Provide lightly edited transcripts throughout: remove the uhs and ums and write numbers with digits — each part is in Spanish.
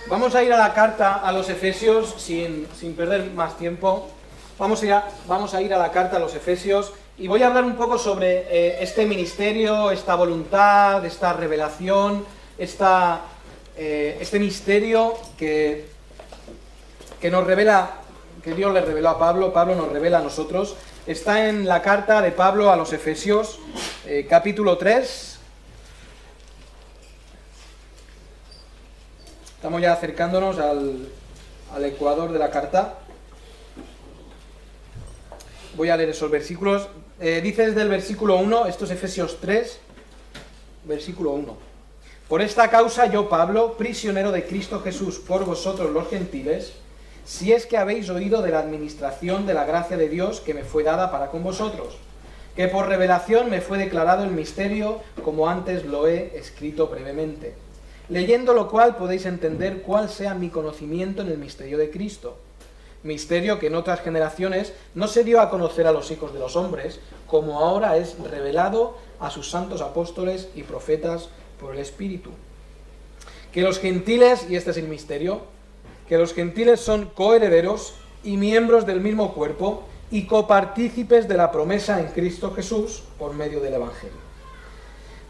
Vamos a ir a la carta a los Efesios sin perder más tiempo. Vamos a ir a la carta a los Efesios y voy a hablar un poco sobre este ministerio, esta voluntad, esta revelación, este misterio que nos revela, que Dios le reveló a Pablo, Pablo nos revela a nosotros. Está en la carta de Pablo a los Efesios, capítulo 3. Estamos ya acercándonos al ecuador de la carta. Voy a leer esos versículos. Dice desde el versículo 1, esto es Efesios 3, versículo 1. Por esta causa yo, Pablo, prisionero de Cristo Jesús por vosotros los gentiles, si es que habéis oído de la administración de la gracia de Dios que me fue dada para con vosotros, que por revelación me fue declarado el misterio, como antes lo he escrito brevemente. Leyendo lo cual podéis entender cuál sea mi conocimiento en el misterio de Cristo. Misterio que en otras generaciones no se dio a conocer a los hijos de los hombres, como ahora es revelado a sus santos apóstoles y profetas por el Espíritu. Que los gentiles, y este es el misterio, que los gentiles son coherederos y miembros del mismo cuerpo y copartícipes de la promesa en Cristo Jesús por medio del Evangelio,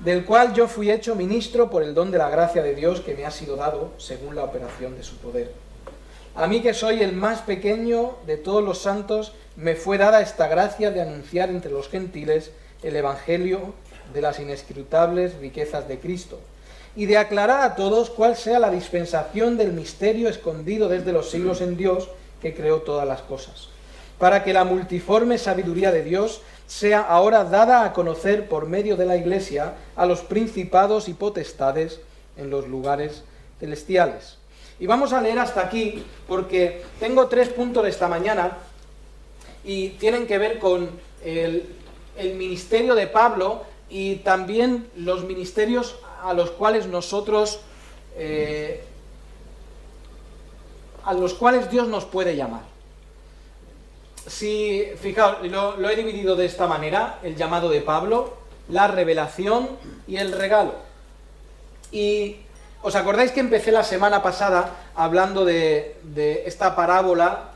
del cual yo fui hecho ministro por el don de la gracia de Dios que me ha sido dado según la operación de su poder. A mí, que soy el más pequeño de todos los santos, me fue dada esta gracia de anunciar entre los gentiles el Evangelio de las inescrutables riquezas de Cristo, y de aclarar a todos cuál sea la dispensación del misterio escondido desde los siglos en Dios, que creó todas las cosas, para que la multiforme sabiduría de Dios sea ahora dada a conocer por medio de la Iglesia a los principados y potestades en los lugares celestiales. Y vamos a leer hasta aquí, porque tengo 3 puntos esta mañana, y tienen que ver con el ministerio de Pablo, y también los ministerios a los cuales Dios nos puede llamar. Si, fijaos, lo he dividido de esta manera: el llamado de Pablo, la revelación y el regalo. Y ¿os acordáis que empecé la semana pasada hablando de esta parábola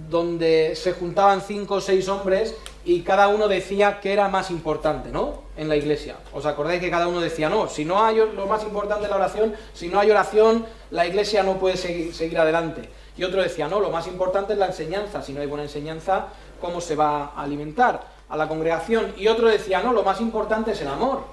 donde se juntaban 5 o 6 hombres y cada uno decía qué era más importante, ¿no?, en la iglesia? ¿Os acordáis que cada uno decía, no, si no hay lo más importante es la oración, si no hay oración, la iglesia no puede seguir adelante? Y otro decía, no, lo más importante es la enseñanza, si no hay buena enseñanza, ¿cómo se va a alimentar a la congregación? Y otro decía, no, lo más importante es el amor,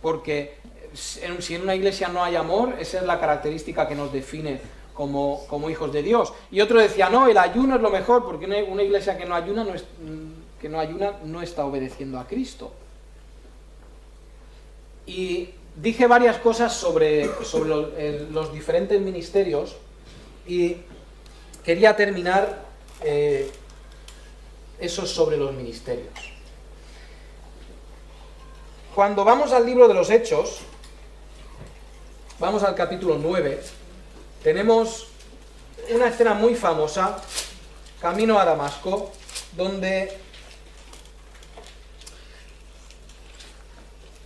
porque si en una iglesia no hay amor, esa es la característica que nos define como hijos de Dios. Y otro decía, no, el ayuno es lo mejor, porque una iglesia que no ayuna no está obedeciendo a Cristo. Y dije varias cosas sobre los diferentes ministerios, y quería terminar eso sobre los ministerios. Cuando vamos al libro de los Hechos, vamos al capítulo 9, tenemos una escena muy famosa, camino a Damasco, donde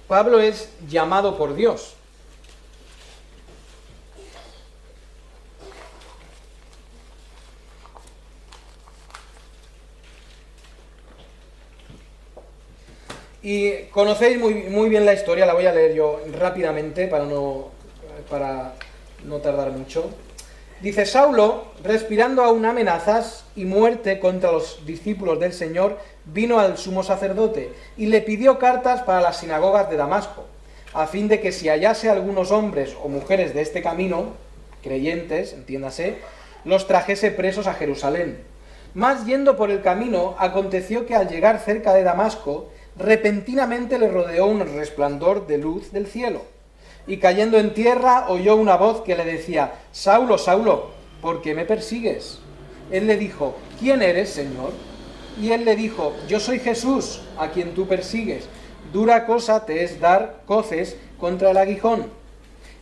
Pablo es llamado por Dios. Y conocéis muy bien la historia, la voy a leer yo rápidamente para no tardar mucho. Dice: Saulo, respirando aún amenazas y muerte contra los discípulos del Señor, vino al sumo sacerdote y le pidió cartas para las sinagogas de Damasco, a fin de que si hallase algunos hombres o mujeres de este camino, creyentes, entiéndase, los trajese presos a Jerusalén. Mas yendo por el camino, aconteció que al llegar cerca de Damasco, repentinamente le rodeó un resplandor de luz del cielo, y cayendo en tierra oyó una voz que le decía: Saulo, Saulo, ¿por qué me persigues? Él le dijo: ¿quién eres, Señor? Y él le dijo: yo soy Jesús, a quien tú persigues. Dura cosa te es dar coces contra el aguijón.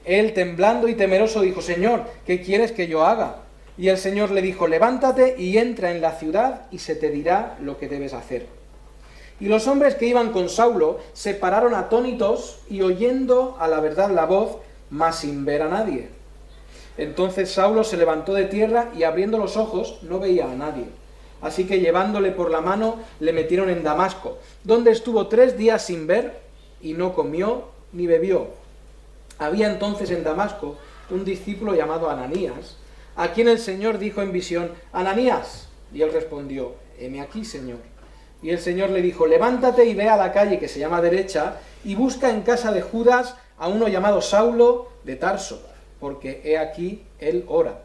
Él, temblando y temeroso, dijo: Señor, ¿qué quieres que yo haga? Y el Señor le dijo: levántate y entra en la ciudad, y se te dirá lo que debes hacer. Y los hombres que iban con Saulo se pararon atónitos y oyendo a la verdad la voz, mas sin ver a nadie. Entonces Saulo se levantó de tierra y abriendo los ojos no veía a nadie. Así que llevándole por la mano le metieron en Damasco, donde estuvo 3 días sin ver y no comió ni bebió. Había entonces en Damasco un discípulo llamado Ananías, a quien el Señor dijo en visión: Ananías. Y él respondió: heme aquí, Señor. Y el Señor le dijo: levántate y ve a la calle que se llama Derecha y busca en casa de Judas a uno llamado Saulo de Tarso, porque he aquí él ora.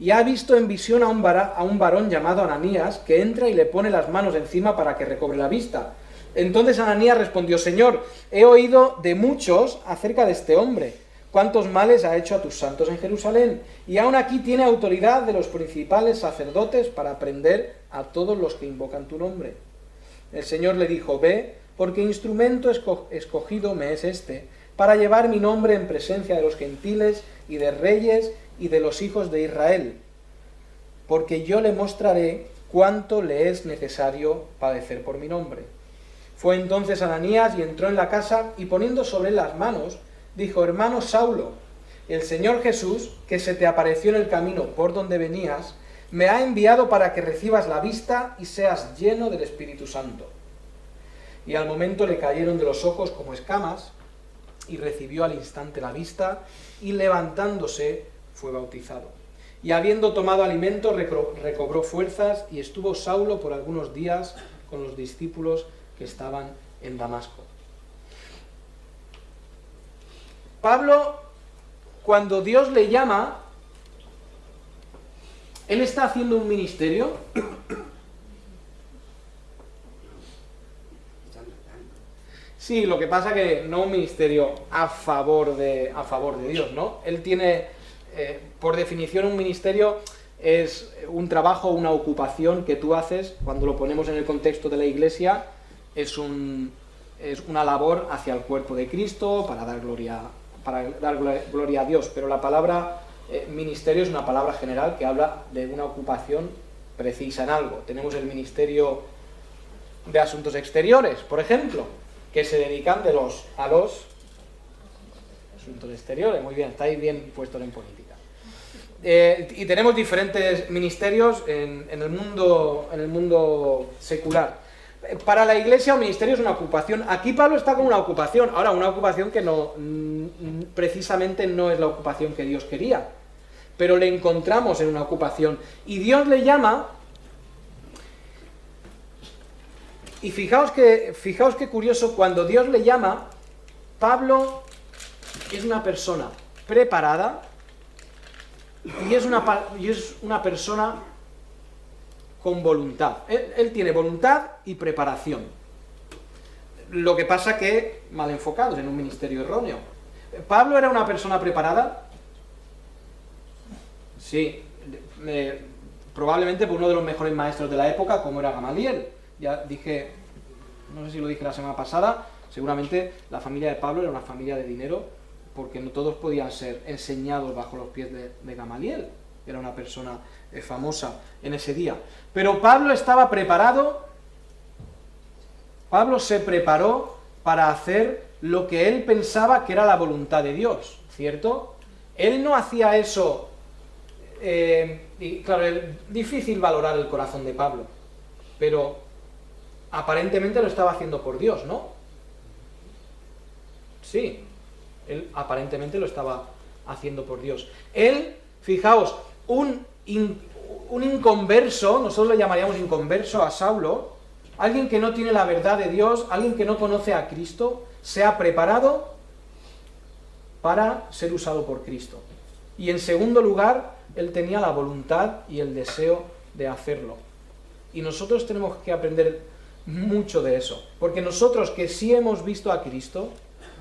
Y ha visto en visión a un varón llamado Ananías, que entra y le pone las manos encima para que recobre la vista. Entonces Ananías respondió: Señor, he oído de muchos acerca de este hombre, cuántos males ha hecho a tus santos en Jerusalén, y aún aquí tiene autoridad de los principales sacerdotes para prender a todos los que invocan tu nombre. El Señor le dijo: ve, porque instrumento escogido me es este, para llevar mi nombre en presencia de los gentiles y de reyes y de los hijos de Israel, porque yo le mostraré cuánto le es necesario padecer por mi nombre. Fue entonces Ananías y entró en la casa, y poniendo sobre él las manos, dijo: hermano Saulo, el Señor Jesús, que se te apareció en el camino por donde venías, me ha enviado para que recibas la vista y seas lleno del Espíritu Santo. Y al momento le cayeron de los ojos como escamas, y recibió al instante la vista, y levantándose fue bautizado. Y habiendo tomado alimento, recobró fuerzas, y estuvo Saulo por algunos días con los discípulos que estaban en Damasco. Pablo, cuando Dios le llama, él está haciendo un ministerio. Sí, lo que pasa que no un ministerio a favor de Dios, ¿no? Él tiene, por definición, un ministerio es un trabajo, una ocupación que tú haces. Cuando lo ponemos en el contexto de la Iglesia, es una labor hacia el cuerpo de Cristo para dar gloria a Dios. Pero la palabra ministerio es una palabra general que habla de una ocupación precisa en algo. Tenemos el ministerio de Asuntos Exteriores, por ejemplo, que se dedican a los asuntos exteriores. Muy bien, estáis bien puestos en política. Y tenemos diferentes ministerios en el mundo secular. Para la Iglesia un ministerio es una ocupación. Aquí Pablo está con una ocupación. Ahora, una ocupación que no precisamente no es la ocupación que Dios quería, pero le encontramos en una ocupación. Y Dios le llama. Y fijaos que curioso, cuando Dios le llama, Pablo es una persona preparada y es una persona con voluntad. Él tiene voluntad y preparación. Lo que pasa que mal enfocados en un ministerio erróneo. ¿Pablo era una persona preparada? Sí, probablemente por uno de los mejores maestros de la época, como era Gamaliel. Ya dije, no sé si lo dije la semana pasada, seguramente la familia de Pablo era una familia de dinero, porque no todos podían ser enseñados bajo los pies de Gamaliel. Era una persona famosa en ese día. Pero Pablo estaba preparado, Pablo se preparó para hacer lo que él pensaba que era la voluntad de Dios, ¿cierto? Él no hacía eso, y claro, es difícil valorar el corazón de Pablo, pero aparentemente lo estaba haciendo por Dios, ¿no? Sí, él aparentemente lo estaba haciendo por Dios. Él, fijaos, un inconverso, nosotros le llamaríamos inconverso a Saulo, alguien que no tiene la verdad de Dios, alguien que no conoce a Cristo, se ha preparado para ser usado por Cristo. Y en segundo lugar, él tenía la voluntad y el deseo de hacerlo. Y nosotros tenemos que aprender mucho de eso, porque nosotros que sí hemos visto a Cristo,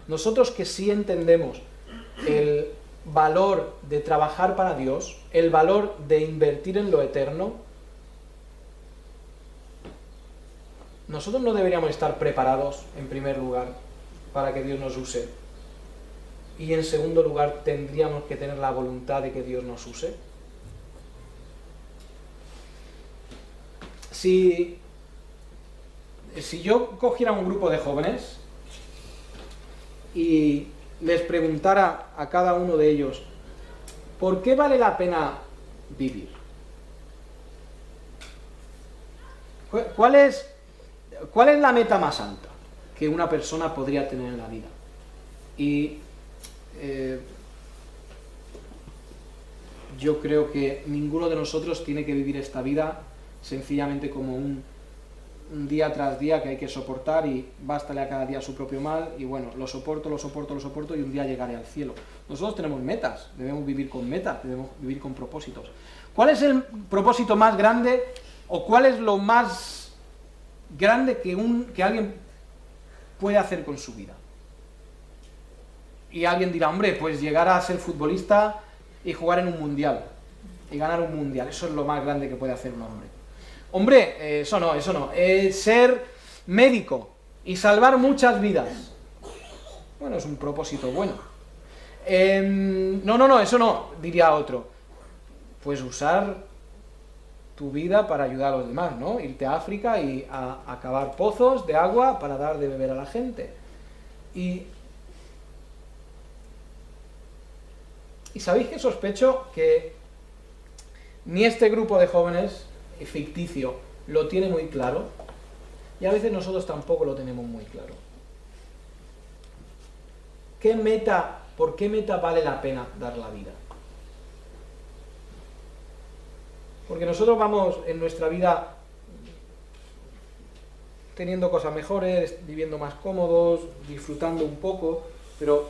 nosotros que sí entendemos el valor de trabajar para Dios, el valor de invertir en lo eterno, nosotros no deberíamos estar preparados, en primer lugar, para que Dios nos use. Y en segundo lugar, tendríamos que tener la voluntad de que Dios nos use. Si yo cogiera un grupo de jóvenes y les preguntara a cada uno de ellos ¿por qué vale la pena vivir? ¿Cuál es la meta más alta que una persona podría tener en la vida? Y yo creo que ninguno de nosotros tiene que vivir esta vida sencillamente como un día tras día que hay que soportar y bástale a cada día su propio mal y bueno, lo soporto y un día llegaré al cielo. Nosotros tenemos metas, debemos vivir con metas, debemos vivir con propósitos. ¿Cuál es el propósito más grande o cuál es lo más grande que alguien puede hacer con su vida? Y alguien dirá, hombre, pues llegar a ser futbolista y jugar en un mundial y ganar un mundial, eso es lo más grande que puede hacer un hombre. Hombre, eso no. Ser médico y salvar muchas vidas. Bueno, es un propósito bueno. No, eso no, diría otro. Pues usar tu vida para ayudar a los demás, ¿no? Irte a África y a cavar pozos de agua para dar de beber a la gente. Y ¿sabéis que sospecho que ni este grupo de jóvenes ficticio lo tiene muy claro? Y a veces nosotros tampoco lo tenemos muy claro. ¿Por qué meta vale la pena dar la vida? Porque nosotros vamos en nuestra vida teniendo cosas mejores, viviendo más cómodos, disfrutando un poco, pero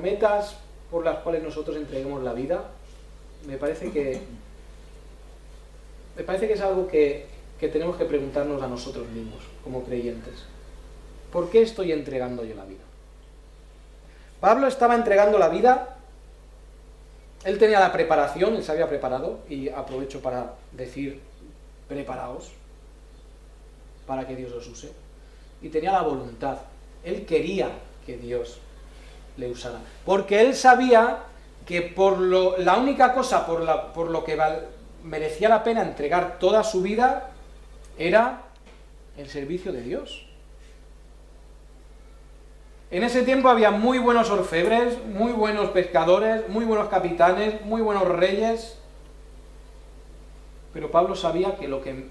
metas por las cuales nosotros entreguemos la vida, me parece que es algo que tenemos que preguntarnos a nosotros mismos, como creyentes. ¿Por qué estoy entregando yo la vida? Pablo estaba entregando la vida, él tenía la preparación, él se había preparado, y aprovecho para decir, preparaos, para que Dios os use. Y tenía la voluntad, él quería que Dios le usara, porque él sabía que la única cosa por lo que merecía la pena entregar toda su vida era el servicio de Dios. En ese tiempo había muy buenos orfebres, muy buenos pescadores, muy buenos capitanes, muy buenos reyes, pero Pablo sabía que lo que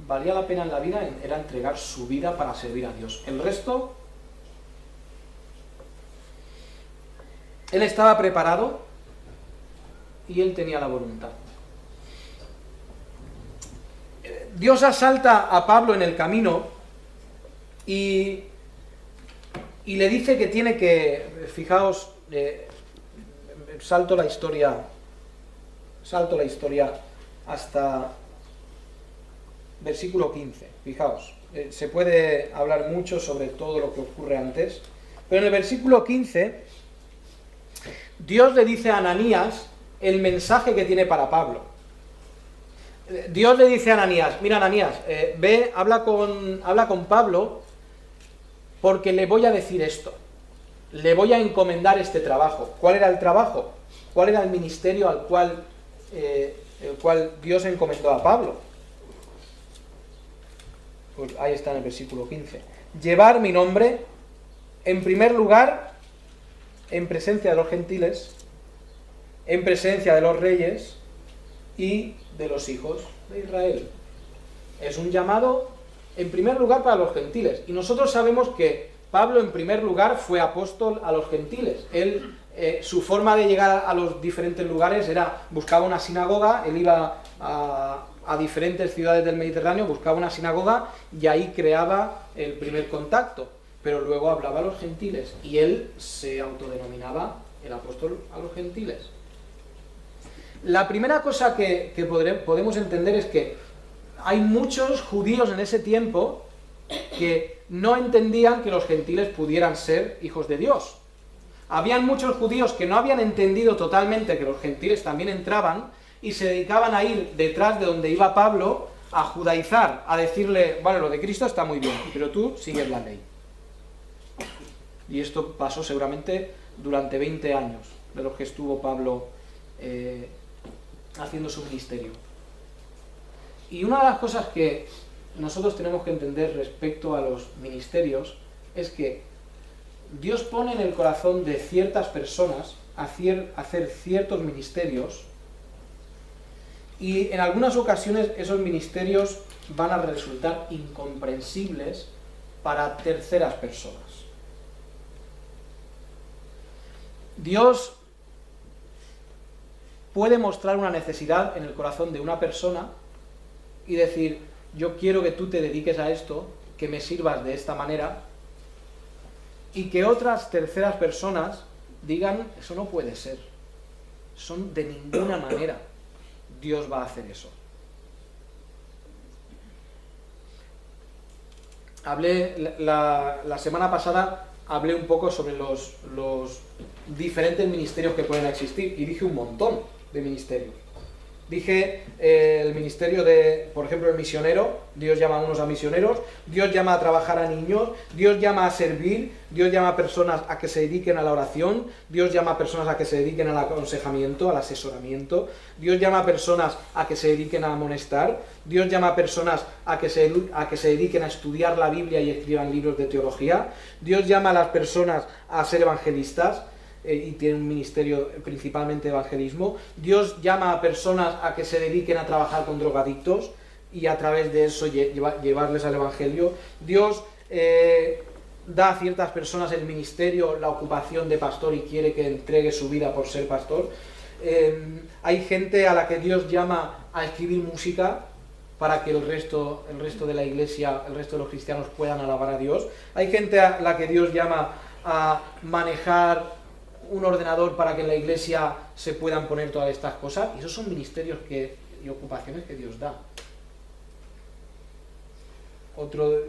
valía la pena en la vida era entregar su vida para servir a Dios. El resto, él estaba preparado y él tenía la voluntad. Dios asalta a Pablo en el camino y le dice que tiene que, fijaos, salto la historia hasta versículo 15, fijaos, se puede hablar mucho sobre todo lo que ocurre antes, pero en el versículo 15 Dios le dice a Ananías el mensaje que tiene para Pablo. Dios le dice a Ananías, mira Ananías, ve, habla con Pablo, porque le voy a decir esto, le voy a encomendar este trabajo. ¿Cuál era el trabajo? ¿Cuál era el ministerio al cual Dios encomendó a Pablo? Pues ahí está en el versículo 15. Llevar mi nombre, en primer lugar, en presencia de los gentiles, en presencia de los reyes y de los hijos de Israel. Es un llamado en primer lugar para los gentiles. Y nosotros sabemos que Pablo en primer lugar fue apóstol a los gentiles. Él, su forma de llegar a los diferentes lugares era, buscaba una sinagoga, él iba a diferentes ciudades del Mediterráneo, buscaba una sinagoga y ahí creaba el primer contacto. Pero luego hablaba a los gentiles y él se autodenominaba el apóstol a los gentiles. La primera cosa que podemos entender es que hay muchos judíos en ese tiempo que no entendían que los gentiles pudieran ser hijos de Dios. Habían muchos judíos que no habían entendido totalmente que los gentiles también entraban y se dedicaban a ir detrás de donde iba Pablo a judaizar, a decirle, bueno, lo de Cristo está muy bien, pero tú sigues la ley. Y esto pasó seguramente durante 20 años de los que estuvo Pablo haciendo su ministerio. Y una de las cosas que nosotros tenemos que entender respecto a los ministerios es que Dios pone en el corazón de ciertas personas hacer ciertos ministerios, y en algunas ocasiones esos ministerios van a resultar incomprensibles para terceras personas. Dios puede mostrar una necesidad en el corazón de una persona y decir: yo quiero que tú te dediques a esto, que me sirvas de esta manera, y que otras terceras personas digan: eso no puede ser, de ninguna manera Dios va a hacer eso. La semana pasada hablé un poco sobre los diferentes ministerios que pueden existir, y dije un montón de ministerios. Dije el ministerio de, por ejemplo, el misionero. Dios llama a unos a misioneros, Dios llama a trabajar a niños, Dios llama a servir, Dios llama a personas a que se dediquen a la oración, Dios llama a personas a que se dediquen al aconsejamiento, al asesoramiento, Dios llama a personas a que se dediquen a amonestar, Dios llama a personas a que se dediquen a estudiar la Biblia y escriban libros de teología, Dios llama a las personas a ser evangelistas, y tiene un ministerio principalmente de evangelismo. Dios llama a personas a que se dediquen a trabajar con drogadictos y a través de eso llevarles al evangelio. Dios da a ciertas personas el ministerio, la ocupación de pastor, y quiere que entregue su vida por ser pastor. Hay gente a la que Dios llama a escribir música para que el resto de la iglesia, el resto de los cristianos puedan alabar a Dios. Hay gente a la que Dios llama a manejar un ordenador para que en la iglesia se puedan poner todas estas cosas, y esos son ministerios y ocupaciones que Dios da.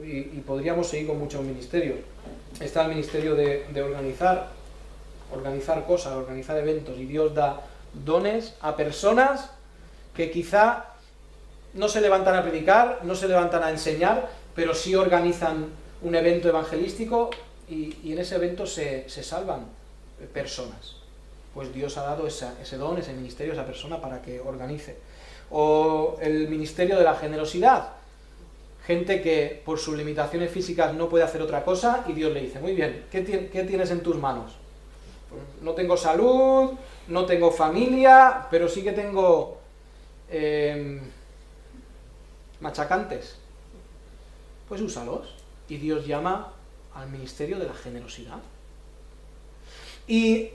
Y podríamos seguir con muchos ministerios. Está el ministerio de organizar cosas, organizar eventos, y Dios da dones a personas que quizá no se levantan a predicar, no se levantan a enseñar, pero sí organizan un evento evangelístico, y en ese evento se salvan personas. Pues Dios ha dado ese don, ese ministerio a esa persona para que organice. O el ministerio de la generosidad. Gente que por sus limitaciones físicas no puede hacer otra cosa, y Dios le dice: muy bien, ¿qué tienes en tus manos? Pues no tengo salud, no tengo familia, pero sí que tengo machacantes. Pues úsalos. Y Dios llama al ministerio de la generosidad. Y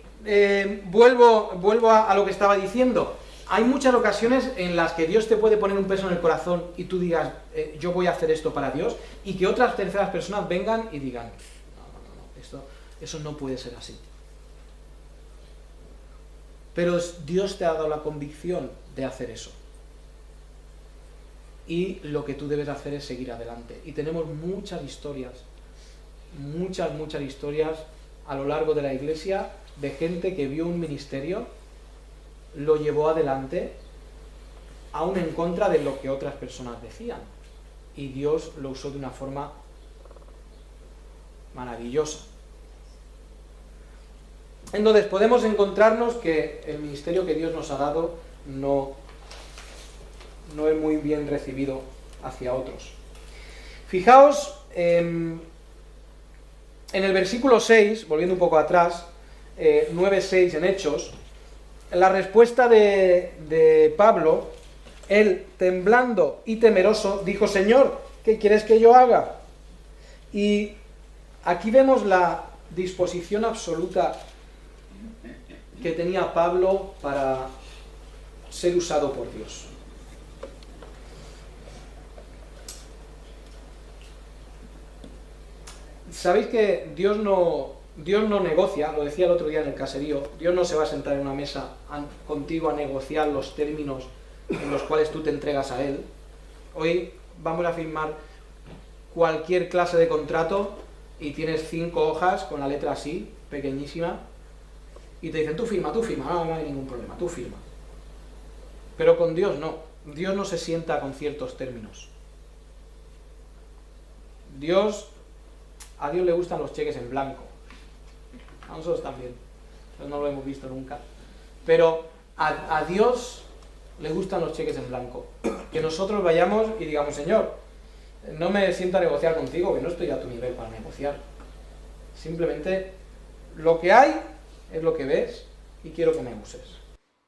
vuelvo a lo que estaba diciendo. Hay muchas ocasiones en las que Dios te puede poner un peso en el corazón y tú digas: yo voy a hacer esto para Dios, y que otras terceras personas vengan y digan: no, eso no puede ser así. Pero Dios te ha dado la convicción de hacer eso. Y lo que tú debes hacer es seguir adelante. Y tenemos muchas historias a lo largo de la iglesia, de gente que vio un ministerio, lo llevó adelante, aún en contra de lo que otras personas decían, y Dios lo usó de una forma maravillosa. Entonces podemos encontrarnos que el ministerio que Dios nos ha dado no es muy bien recibido hacia otros. Fijaos en el versículo 6, volviendo un poco atrás, 9:6 en Hechos, la respuesta de Pablo: él, temblando y temeroso, dijo: Señor, ¿qué quieres que yo haga? Y aquí vemos la disposición absoluta que tenía Pablo para ser usado por Dios. Sabéis que Dios no negocia, lo decía el otro día en el caserío. Dios no se va a sentar en una mesa contigo a negociar los términos en los cuales tú te entregas a Él. Hoy vamos a firmar cualquier clase de contrato y tienes 5 hojas con la letra así, pequeñísima, y te dicen: tú firma, no hay ningún problema, tú firma. Pero con Dios no. Dios no se sienta con ciertos términos. A Dios le gustan los cheques en blanco. A nosotros también. No lo hemos visto nunca. Pero a Dios le gustan los cheques en blanco. Que nosotros vayamos y digamos: Señor, no me siento a negociar contigo, que no estoy a tu nivel para negociar. Simplemente lo que hay es lo que ves, y quiero que me uses.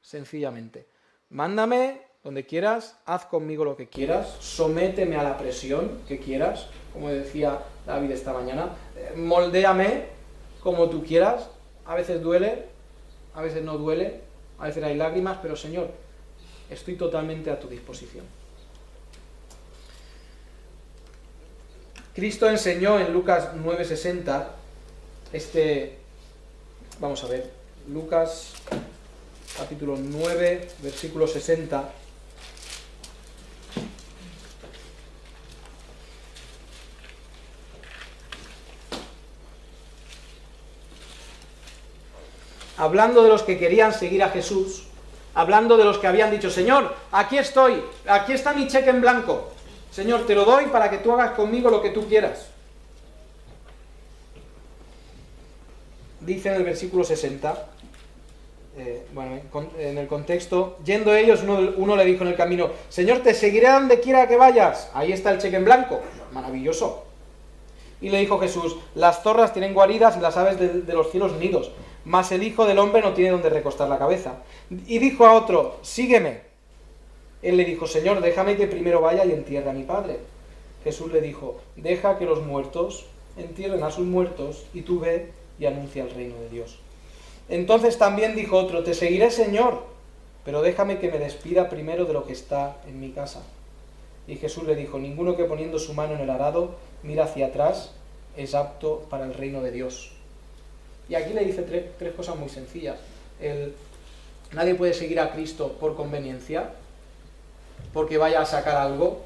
Sencillamente. Mándame donde quieras, haz conmigo lo que quieras, sométeme a la presión que quieras, como decía David esta mañana, moldéame como tú quieras, a veces duele, a veces no duele, a veces hay lágrimas, pero Señor, estoy totalmente a tu disposición. Cristo enseñó en Lucas 9:60, vamos a ver, Lucas capítulo 9, versículo 60. Hablando de los que querían seguir a Jesús, hablando de los que habían dicho, Señor, aquí estoy, aquí está mi cheque en blanco, Señor, te lo doy para que tú hagas conmigo lo que tú quieras. Dice en el versículo 60, en el contexto, yendo ellos, uno le dijo en el camino, Señor, te seguiré donde quiera que vayas, ahí está el cheque en blanco, maravilloso. Y le dijo Jesús, las zorras tienen guaridas y las aves de los cielos nidos, mas el Hijo del Hombre no tiene donde recostar la cabeza. Y dijo a otro, sígueme. Él le dijo, Señor, déjame que primero vaya y entierre a mi padre. Jesús le dijo, deja que los muertos entierren a sus muertos, y tú ve y anuncia el reino de Dios. Entonces también dijo otro, te seguiré, Señor, pero déjame que me despida primero de lo que está en mi casa. Y Jesús le dijo, ninguno que poniendo su mano en el arado mira hacia atrás es apto para el reino de Dios. Y aquí le dice tres cosas muy sencillas. Nadie puede seguir a Cristo por conveniencia, porque vaya a sacar algo,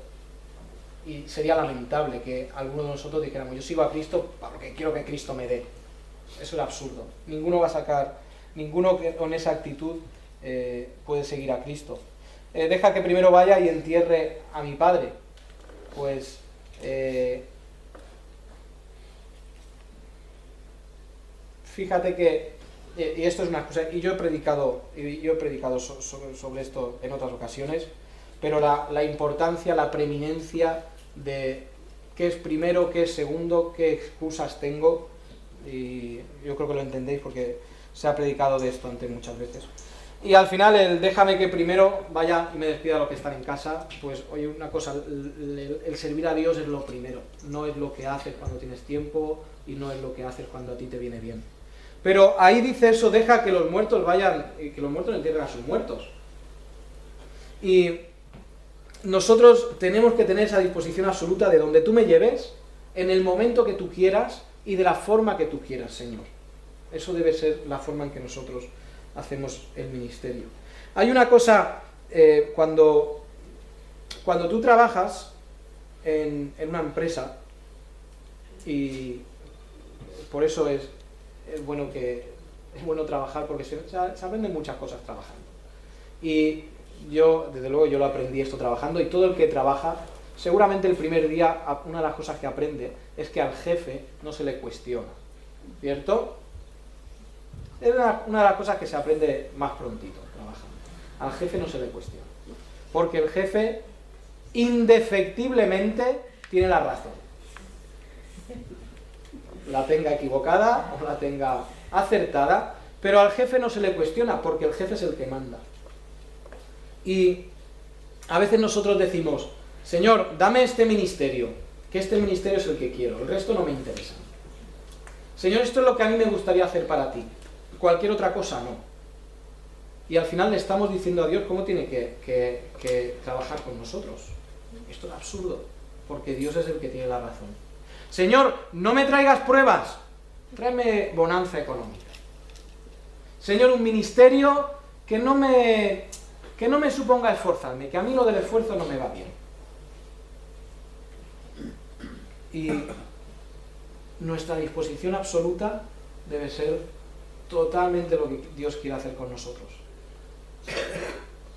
y sería lamentable que alguno de nosotros dijéramos, yo sigo a Cristo porque quiero que Cristo me dé. Eso es absurdo. Ninguno con esa actitud puede seguir a Cristo. Deja que primero vaya y entierre a mi padre. Pues fíjate que, y esto es una cosa, y yo he predicado sobre esto en otras ocasiones, pero la importancia, la preeminencia de qué es primero, qué es segundo, qué excusas tengo, y yo creo que lo entendéis porque se ha predicado de esto antes muchas veces. Y al final el déjame que primero vaya y me despida de lo que están en casa, pues oye, una cosa, el servir a Dios es lo primero, no es lo que haces cuando tienes tiempo y no es lo que haces cuando a ti te viene bien. Pero ahí dice eso, deja que los muertos vayan, que los muertos entierren a sus muertos. Y nosotros tenemos que tener esa disposición absoluta de donde tú me lleves, en el momento que tú quieras y de la forma que tú quieras, Señor. Eso debe ser la forma en que nosotros hacemos el ministerio. Hay una cosa, cuando tú trabajas en una empresa, y por eso es bueno trabajar, porque se aprenden muchas cosas trabajando. Y yo, desde luego, yo lo aprendí esto trabajando, y todo el que trabaja, seguramente el primer día, una de las cosas que aprende es que al jefe no se le cuestiona, ¿cierto? Es una de las cosas que se aprende más prontito trabajando. Al jefe no se le cuestiona, porque el jefe indefectiblemente tiene la razón. La tenga equivocada o la tenga acertada, pero al jefe no se le cuestiona, porque el jefe es el que manda. Y a veces nosotros decimos, Señor, dame este ministerio, que este ministerio es el que quiero, el resto no me interesa. Señor, esto es lo que a mí me gustaría hacer para ti, cualquier otra cosa no. Y al final le estamos diciendo a Dios cómo tiene que trabajar con nosotros. Esto es absurdo, porque Dios es el que tiene la razón. Señor, no me traigas pruebas, tráeme bonanza económica. Señor, un ministerio que no me suponga esforzarme, que a mí lo del esfuerzo no me va bien. Y nuestra disposición absoluta debe ser totalmente lo que Dios quiere hacer con nosotros.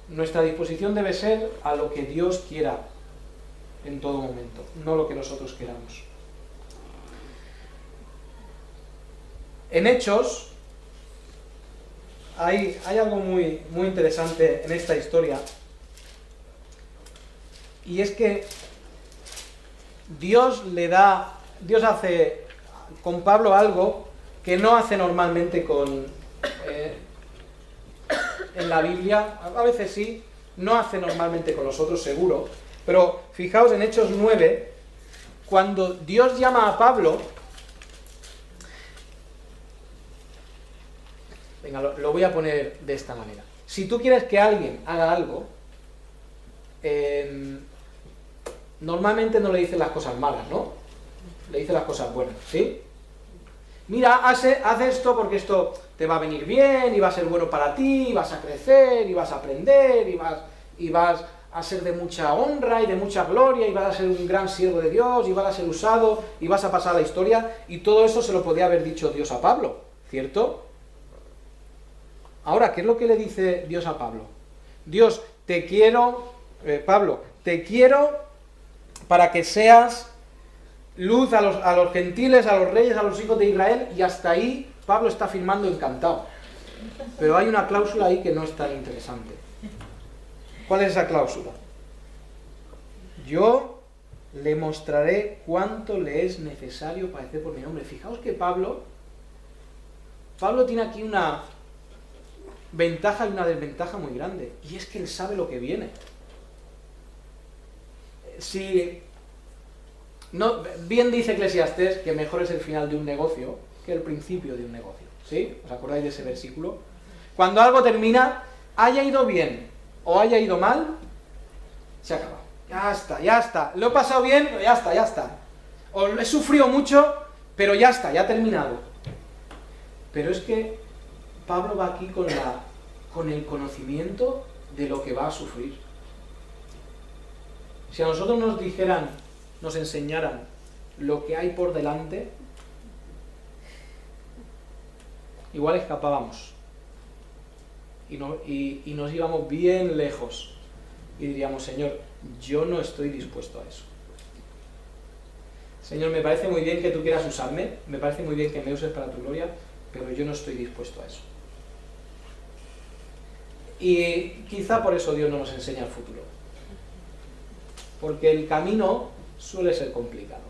Nuestra disposición debe ser a lo que Dios quiera en todo momento, no lo que nosotros queramos. En Hechos hay algo muy interesante en esta historia, y es que Dios hace con Pablo algo que no hace normalmente en la Biblia, a veces sí, no hace normalmente con nosotros, seguro, pero fijaos en Hechos 9, cuando Dios llama a Pablo, venga, lo voy a poner de esta manera. Si tú quieres que alguien haga algo, normalmente no le dices las cosas malas, ¿no? Le dices las cosas buenas, ¿sí? Mira, haz esto porque esto te va a venir bien, y va a ser bueno para ti, y vas a crecer, y vas a aprender, y vas a ser de mucha honra y de mucha gloria, y vas a ser un gran siervo de Dios, y vas a ser usado, y vas a pasar a la historia, y todo eso se lo podía haber dicho Dios a Pablo, ¿cierto? Ahora, ¿qué es lo que le dice Dios a Pablo? Dios, te quiero, Pablo, te quiero para que seas luz a los gentiles, a los reyes, a los hijos de Israel, y hasta ahí Pablo está firmando encantado. Pero hay una cláusula ahí que no es tan interesante. ¿Cuál es esa cláusula? Yo le mostraré cuánto le es necesario padecer por mi nombre. Fijaos que Pablo tiene aquí una ventaja y una desventaja muy grande, y es que él sabe lo que viene. Bien dice Eclesiastés que mejor es el final de un negocio que el principio de un negocio, ¿sí? ¿Os acordáis de ese versículo? Cuando algo termina, haya ido bien o haya ido mal, se acaba. Ya está. Lo he pasado bien, pero ya está. O he sufrido mucho, pero ya está, ya ha terminado. Pero es que Pablo va aquí con el conocimiento de lo que va a sufrir. Si a nosotros nos enseñaran lo que hay por delante, igual escapábamos y nos íbamos bien lejos y diríamos, Señor, yo no estoy dispuesto a eso. Señor, me parece muy bien que tú quieras usarme, me parece muy bien que me uses para tu gloria, pero yo no estoy dispuesto a eso. Y quizá por eso Dios no nos enseña el futuro, porque el camino suele ser complicado.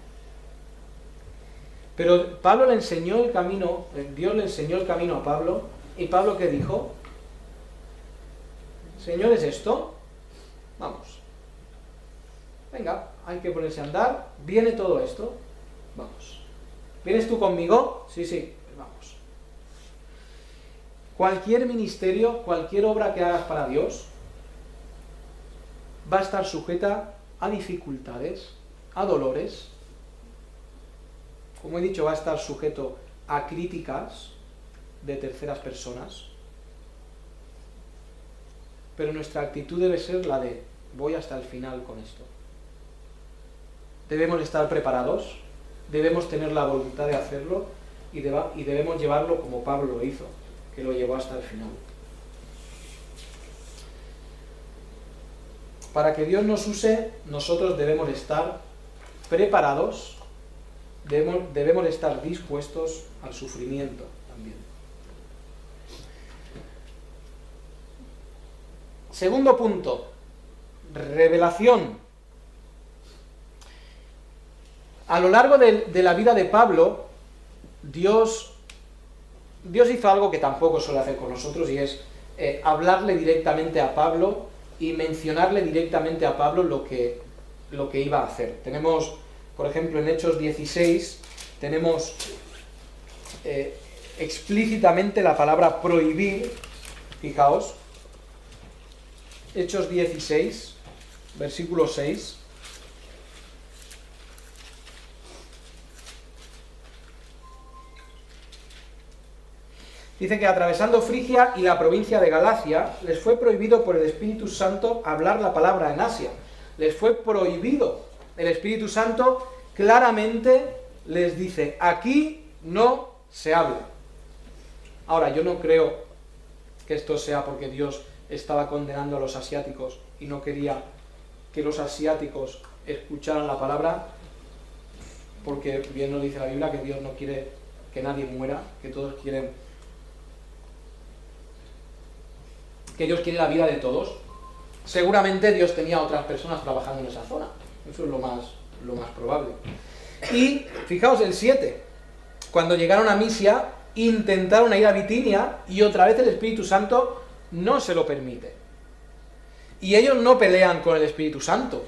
Pero Pablo le enseñó el camino, Dios le enseñó el camino a Pablo, y Pablo ¿qué dijo? Señor, ¿es esto? Vamos. Venga, hay que ponerse a andar, viene todo esto, vamos. ¿Vienes tú conmigo? Sí, pues vamos. Cualquier ministerio, cualquier obra que hagas para Dios, va a estar sujeta a dificultades, a dolores. Como he dicho, va a estar sujeto a críticas de terceras personas. Pero nuestra actitud debe ser la de voy hasta el final con esto. Debemos estar preparados, debemos tener la voluntad de hacerlo y debemos llevarlo como Pablo lo hizo, que lo llevó hasta el final. Para que Dios nos use, nosotros debemos estar preparados, debemos estar dispuestos al sufrimiento también. Segundo punto, revelación. A lo largo de la vida de Pablo, Dios hizo algo que tampoco suele hacer con nosotros, y es hablarle directamente a Pablo y mencionarle directamente a Pablo lo que iba a hacer. Tenemos, por ejemplo, en Hechos 16, tenemos explícitamente la palabra prohibir. Fijaos, Hechos 16, versículo 6. Dice que atravesando Frigia y la provincia de Galacia, les fue prohibido por el Espíritu Santo hablar la palabra en Asia. Les fue prohibido. El Espíritu Santo claramente les dice, aquí no se habla. Ahora, yo no creo que esto sea porque Dios estaba condenando a los asiáticos y no quería que los asiáticos escucharan la palabra, porque bien nos dice la Biblia que Dios no quiere que nadie muera, que todos quieren, que Dios quiere la vida de todos. Seguramente Dios tenía otras personas trabajando en esa zona. Eso es lo más probable. Y fijaos el 7. Cuando llegaron a Misia, intentaron ir a Bitinia y otra vez el Espíritu Santo no se lo permite. Y ellos no pelean con el Espíritu Santo.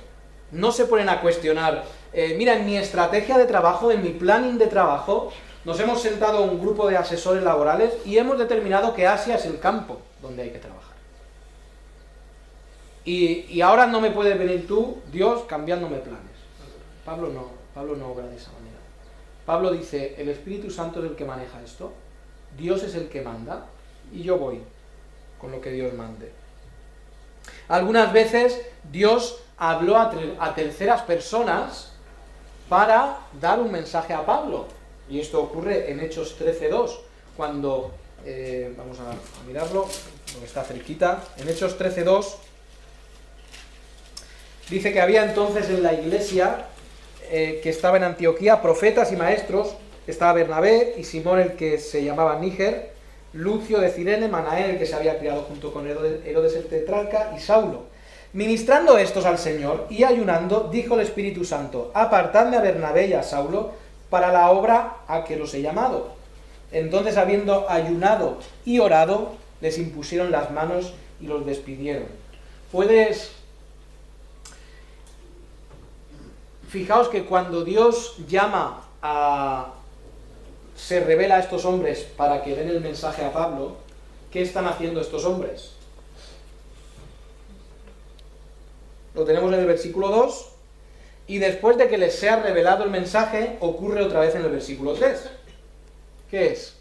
No se ponen a cuestionar, mira, en mi estrategia de trabajo, en mi planning de trabajo, nos hemos sentado un grupo de asesores laborales y hemos determinado que Asia es el campo donde hay que trabajar. Y ahora no me puedes venir tú, Dios, cambiándome planes. Pablo no obra de esa manera. Pablo dice, el Espíritu Santo es el que maneja esto, Dios es el que manda, y yo voy con lo que Dios mande. Algunas veces Dios habló a terceras personas para dar un mensaje a Pablo. Y esto ocurre en Hechos 13:2, cuando, vamos a mirarlo, porque está cerquita, en Hechos 13:2, dice que había entonces en la iglesia que estaba en Antioquía profetas y maestros, estaba Bernabé y Simón el que se llamaba Níger, Lucio de Cirene, Manaén el que se había criado junto con Herodes el tetrarca y Saulo. Ministrando estos al Señor y ayunando, dijo el Espíritu Santo, apartadme a Bernabé y a Saulo para la obra a que los he llamado. Entonces, habiendo ayunado y orado, les impusieron las manos y los despidieron. Fijaos que cuando Dios se revela a estos hombres para que den el mensaje a Pablo, ¿qué están haciendo estos hombres? Lo tenemos en el versículo 2, y después de que les sea revelado el mensaje, ocurre otra vez en el versículo 3. ¿Qué es?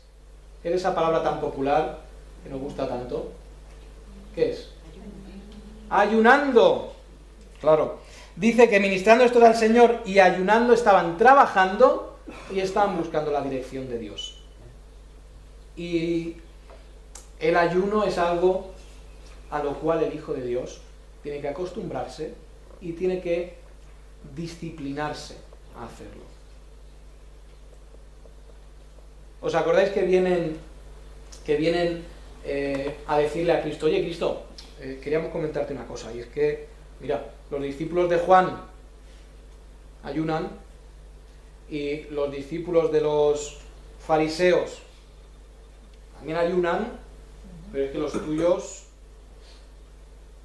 ¿Qué es esa palabra tan popular que nos gusta tanto? ¿Qué es? Ayunando. Claro. Dice que ministrando estos al Señor y ayunando estaban trabajando y estaban buscando la dirección de Dios. Y el ayuno es algo a lo cual el Hijo de Dios tiene que acostumbrarse y tiene que disciplinarse a hacerlo. ¿Os acordáis que vienen a decirle a Cristo, oye Cristo, queríamos comentarte una cosa, y es que, mira, los discípulos de Juan ayunan y los discípulos de los fariseos también ayunan, pero es que los tuyos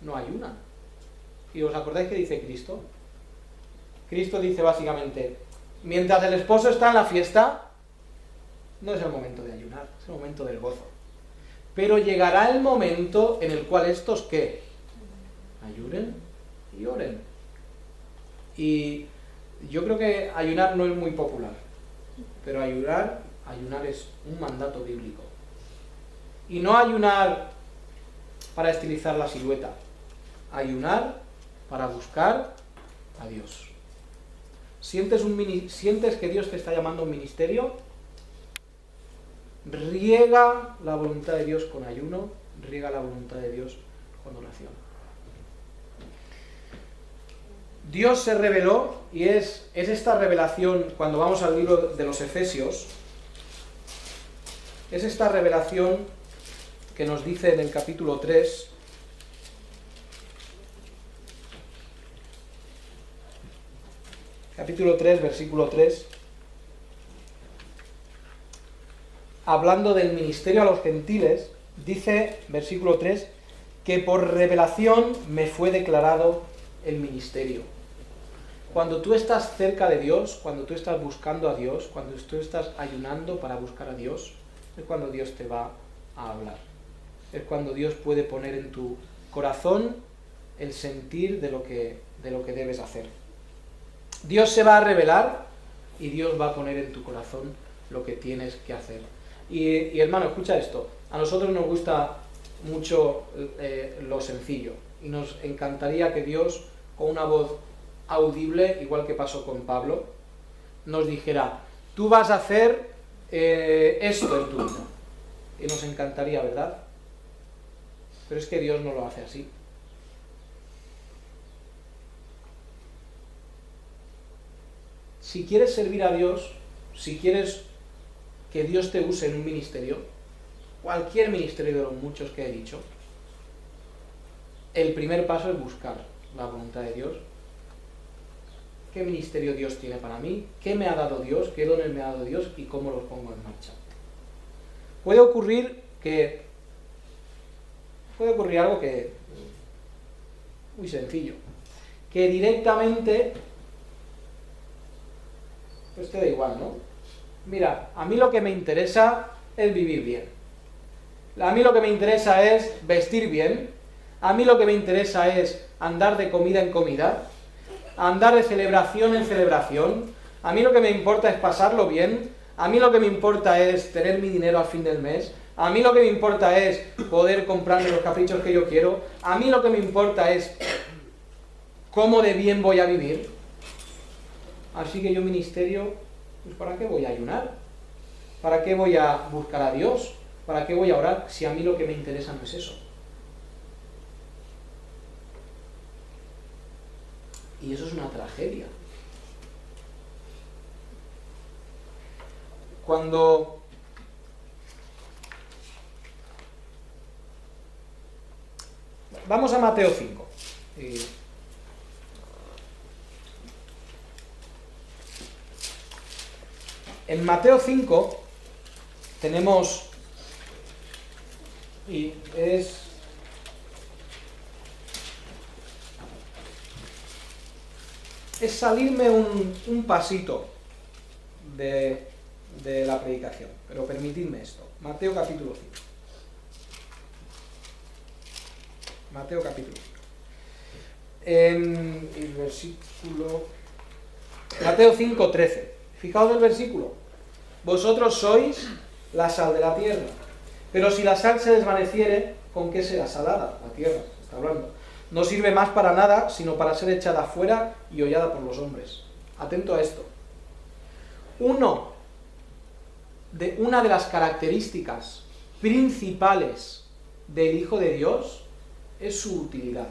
no ayunan. ¿Y os acordáis que dice Cristo? Cristo dice básicamente, mientras el esposo está en la fiesta, no es el momento de ayunar, es el momento del gozo. Pero llegará el momento en el cual estos, ¿qué? Ayunen y oren. Y yo creo que ayunar no es muy popular, pero ayunar es un mandato bíblico. Y no ayunar para estilizar la silueta, ayunar para buscar a Dios. ¿Sientes que Dios te está llamando a un ministerio? Riega la voluntad de Dios con ayuno, riega la voluntad de Dios con oración. Dios se reveló, y es esta revelación, cuando vamos al libro de los Efesios, es esta revelación que nos dice en el capítulo 3, versículo 3, hablando del ministerio a los gentiles, dice, versículo 3, que por revelación me fue declarado el ministerio. Cuando tú estás cerca de Dios, cuando tú estás buscando a Dios, cuando tú estás ayunando para buscar a Dios, es cuando Dios te va a hablar. Es cuando Dios puede poner en tu corazón el sentir de lo que debes hacer. Dios se va a revelar y Dios va a poner en tu corazón lo que tienes que hacer. Y hermano, escucha esto. A nosotros nos gusta mucho lo sencillo y nos encantaría que Dios, con una voz audible, igual que pasó con Pablo, nos dijera, tú vas a hacer esto en tu vida. Y nos encantaría, ¿verdad? Pero es que Dios no lo hace así. Si quieres servir a Dios, si quieres que Dios te use en un ministerio, cualquier ministerio de los muchos que he dicho, el primer paso es buscar la voluntad de Dios. ¿Qué ministerio Dios tiene para mí? ¿Qué me ha dado Dios? ¿Qué dones me ha dado Dios? ¿Y cómo los pongo en marcha? Puede ocurrir que puede ocurrir algo que muy sencillo, que directamente pues te da igual, ¿no? Mira, a mí lo que me interesa es vivir bien. A mí lo que me interesa es vestir bien. A mí lo que me interesa es andar de comida en comida, andar de celebración en celebración. A mí lo que me importa es pasarlo bien. A mí lo que me importa es tener mi dinero al fin del mes. A mí lo que me importa es poder comprarme los caprichos que yo quiero. A mí lo que me importa es cómo de bien voy a vivir. Así que yo, ministerio, pues ¿para qué voy a ayunar? ¿Para qué voy a buscar a Dios? ¿Para qué voy a orar si a mí lo que me interesa no es eso? Y eso es una tragedia. Cuando vamos a Mateo 5. En Mateo 5 tenemos, y es salirme un pasito de la predicación, pero permitidme esto. Mateo capítulo 5. Mateo capítulo 5. En el versículo... Mateo 5, 13. Fijaos el versículo. Vosotros sois la sal de la tierra. Pero si la sal se desvaneciere, ¿con qué será salada? La tierra, está hablando. No sirve más para nada, sino para ser echada fuera y hollada por los hombres. Atento a esto. Una de las características principales del Hijo de Dios es su utilidad.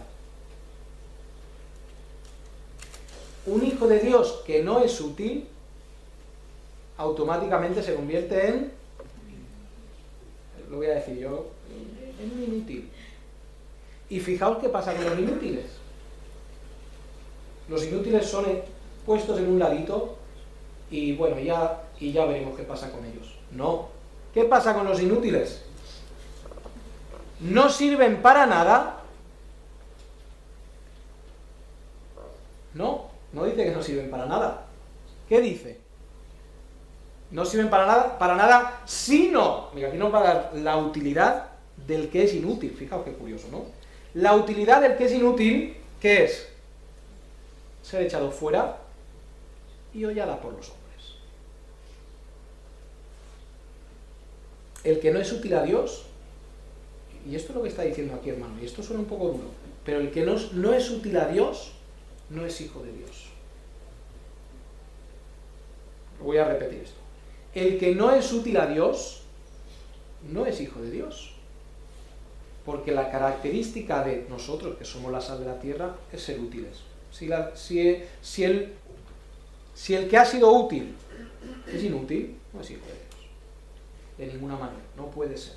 Un Hijo de Dios que no es útil, automáticamente se convierte en, lo voy a decir yo, en un inútil. Y fijaos qué pasa con los inútiles. Los inútiles son puestos en un ladito y bueno, ya veremos qué pasa con ellos. No. ¿Qué pasa con los inútiles? No sirven para nada. No dice que no sirven para nada. ¿Qué dice? No sirven para nada, sino, mira, aquí nos va a dar la utilidad del que es inútil. Fijaos qué curioso, ¿no? La utilidad del que es inútil, ¿qué es? Ser echado fuera y hollada por los hombres. El que no es útil a Dios, y esto es lo que está diciendo aquí, hermano, y esto suena un poco duro, pero el que no es útil a Dios, no es hijo de Dios. Voy a repetir esto. El que no es útil a Dios, no es hijo de Dios. Porque la característica de nosotros, que somos la sal de la tierra, es ser útiles. Si el que ha sido útil es inútil, no es hijo de Dios. De ninguna manera, no puede ser.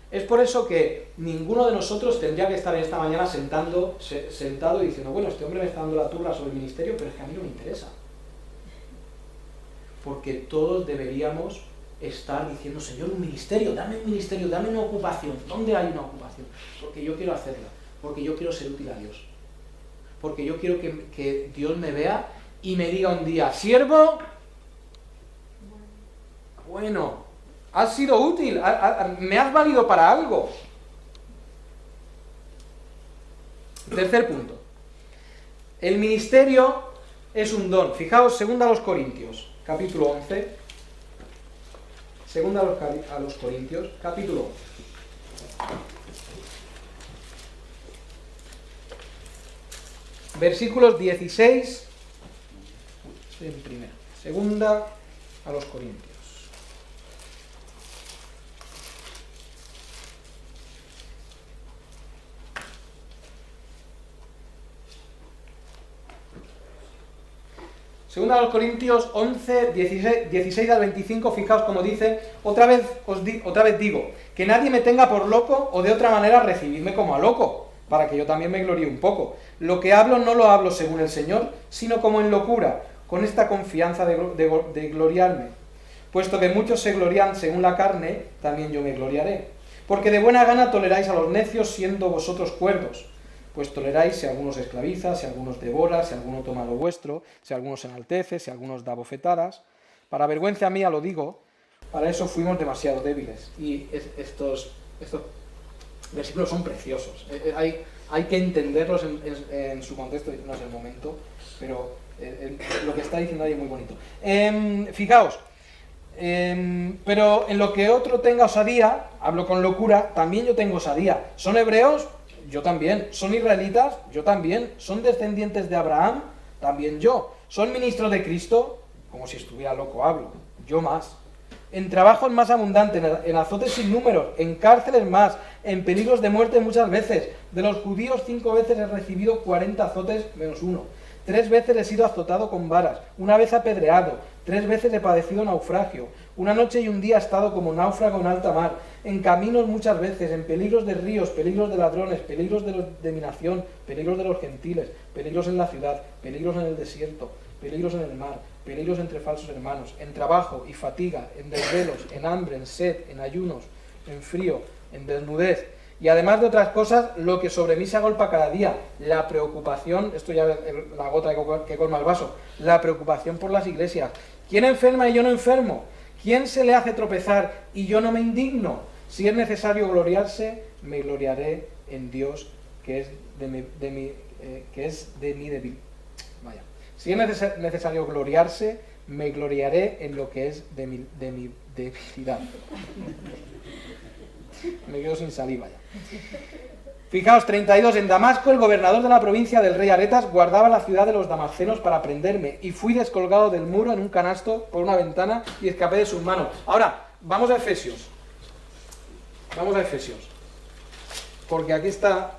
Es por eso que ninguno de nosotros tendría que estar en esta mañana sentado y diciendo, bueno, este hombre me está dando la turla sobre el ministerio, pero es que a mí no me interesa. Porque todos deberíamos estar diciendo, Señor, un ministerio, dame una ocupación. ¿Dónde hay una ocupación? Porque yo quiero hacerla, porque yo quiero ser útil a Dios. Porque yo quiero que Dios me vea y me diga un día, siervo, bueno, has sido útil, me has valido para algo. Tercer punto. El ministerio es un don. Fijaos, 2 Corintios, capítulo 11. 2 Corintios, capítulo 11. Versículos 16 en primera. 2 Corintios. Segunda a los Corintios 11, 16 al 25, fijaos como dice, otra vez digo, que nadie me tenga por loco o de otra manera recibidme como a loco, para que yo también me gloríe un poco. Lo que hablo no lo hablo según el Señor, sino como en locura, con esta confianza de gloriarme. Puesto que muchos se glorían según la carne, también yo me gloriaré. Porque de buena gana toleráis a los necios siendo vosotros cuerdos. Pues toleráis si alguno os esclaviza, si alguno os devora, si alguno toma lo vuestro, si alguno os enaltece, si alguno os da bofetadas. Para vergüenza mía lo digo, para eso fuimos demasiado débiles. Y estos versículos son preciosos. Hay que entenderlos en su contexto, no es el momento, pero lo que está diciendo ahí es muy bonito. Fijaos, pero en lo que otro tenga osadía, hablo con locura, también yo tengo osadía. ¿Son hebreos? Yo también. ¿Son israelitas? Yo también. ¿Son descendientes de Abraham? También yo. ¿Son ministros de Cristo? Como si estuviera loco hablo. Yo más. En trabajos más abundantes, en azotes sin números, en cárceles más, en peligros de muerte muchas veces. De los judíos 5 veces he recibido 40 azotes menos 1. 3 veces he sido azotado con varas, 1 vez apedreado, 3 veces he padecido naufragio. 1 noche y un día he estado como náufrago en alta mar, en caminos muchas veces, en peligros de ríos, peligros de ladrones, peligros de mi nación, peligros de los gentiles, peligros en la ciudad, peligros en el desierto, peligros en el mar, peligros entre falsos hermanos, en trabajo y fatiga, en desvelos, en hambre, en sed, en ayunos, en frío, en desnudez. Y además de otras cosas, lo que sobre mí se agolpa cada día, la preocupación, esto ya es la gota que colma el vaso, la preocupación por las iglesias. ¿Quién enferma y yo no enfermo? ¿Quién se le hace tropezar y yo no me indigno? Si es necesario gloriarse, me gloriaré en Dios, que es de mi debilidad. Vaya. Si es necesario gloriarse, me gloriaré en lo que es de mi debilidad. Me quedo sin saliva ya. Fijaos, 32. En Damasco, el gobernador de la provincia del rey Aretas guardaba la ciudad de los damascenos para prenderme, y fui descolgado del muro en un canasto por una ventana y escapé de sus manos. Ahora, vamos a Efesios. Vamos a Efesios. Porque aquí está...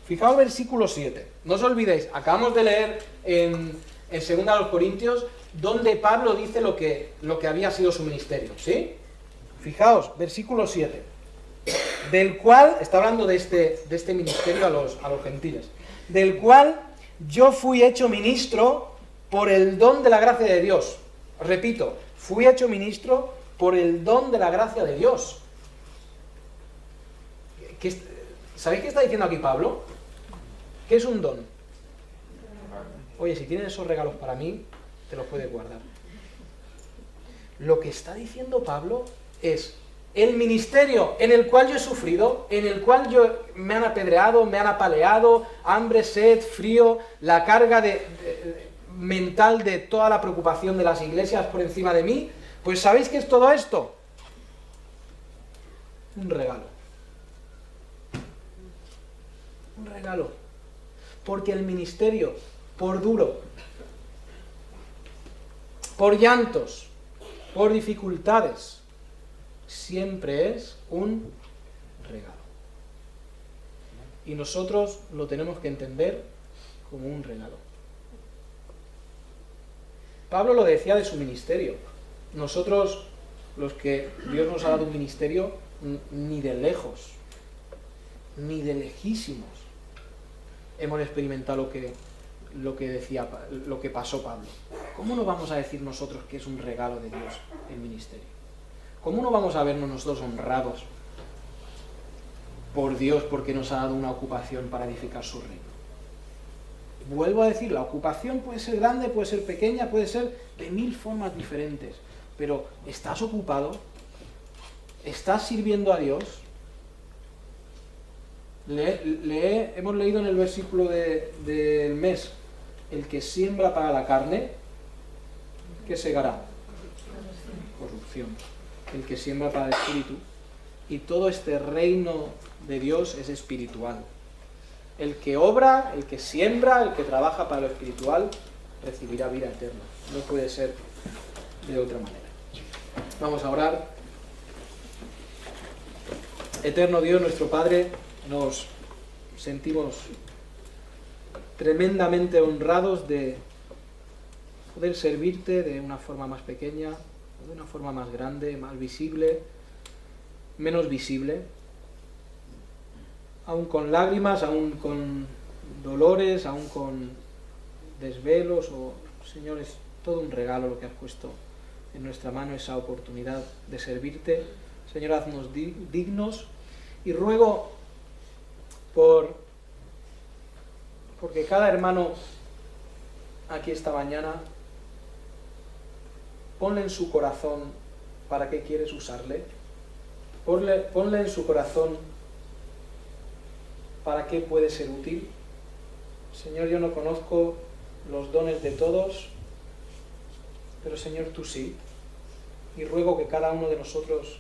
Fijaos versículo 7. No os olvidéis, acabamos de leer en 2 Corintios donde Pablo dice lo que había sido su ministerio, ¿sí? Fijaos, versículo 7. Del cual, está hablando de este ministerio a los gentiles, del cual yo fui hecho ministro por el don de la gracia de Dios. Repito, fui hecho ministro por el don de la gracia de Dios. ¿Sabéis qué está diciendo aquí Pablo? ¿Qué es un don? Oye, si tienes esos regalos para mí, te los puedes guardar. Lo que está diciendo Pablo es el ministerio en el cual yo he sufrido, en el cual me han apedreado, me han apaleado, hambre, sed, frío, la carga mental de toda la preocupación de las iglesias por encima de mí. Pues ¿sabéis qué es todo esto? Un regalo. Un regalo. Porque el ministerio, por duro, por llantos, por dificultades, siempre es un regalo. Y nosotros lo tenemos que entender como un regalo. Pablo lo decía de su ministerio. Nosotros, los que Dios nos ha dado un ministerio, ni de lejos, ni de lejísimos, hemos experimentado lo que pasó Pablo. ¿Cómo no vamos a decir nosotros que es un regalo de Dios el ministerio? ¿Cómo no vamos a vernos nosotros honrados por Dios porque nos ha dado una ocupación para edificar su reino? Vuelvo a decir, la ocupación puede ser grande, puede ser pequeña, puede ser de 1000 formas diferentes, pero ¿estás ocupado? ¿Estás sirviendo a Dios? Hemos leído en el versículo del mes, el que siembra para la carne, ¿qué segará? Corrupción. El que siembra para el espíritu. Y todo este reino de Dios es espiritual. El que obra, el que siembra, el que trabaja para lo espiritual, recibirá vida eterna. No puede ser de otra manera. Vamos a orar. Eterno Dios, nuestro Padre, nos sentimos tremendamente honrados de poder servirte de una forma más pequeña, de una forma más grande, más visible, menos visible. aún con lágrimas, aún con dolores, aún con desvelos, Señor, es todo un regalo lo que has puesto en nuestra mano, esa oportunidad de servirte. Señor, haznos dignos, y ruego porque cada hermano aquí esta mañana, ponle en su corazón para qué quieres usarle, ponle en su corazón para qué puede ser útil. Señor, yo no conozco los dones de todos, pero Señor, tú sí, y ruego que cada uno de nosotros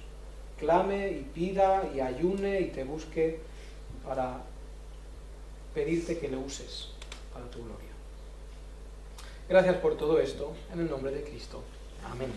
clame y pida y ayune y te busque para pedirte que le uses para tu gloria. Gracias por todo esto, en el nombre de Cristo. Amén.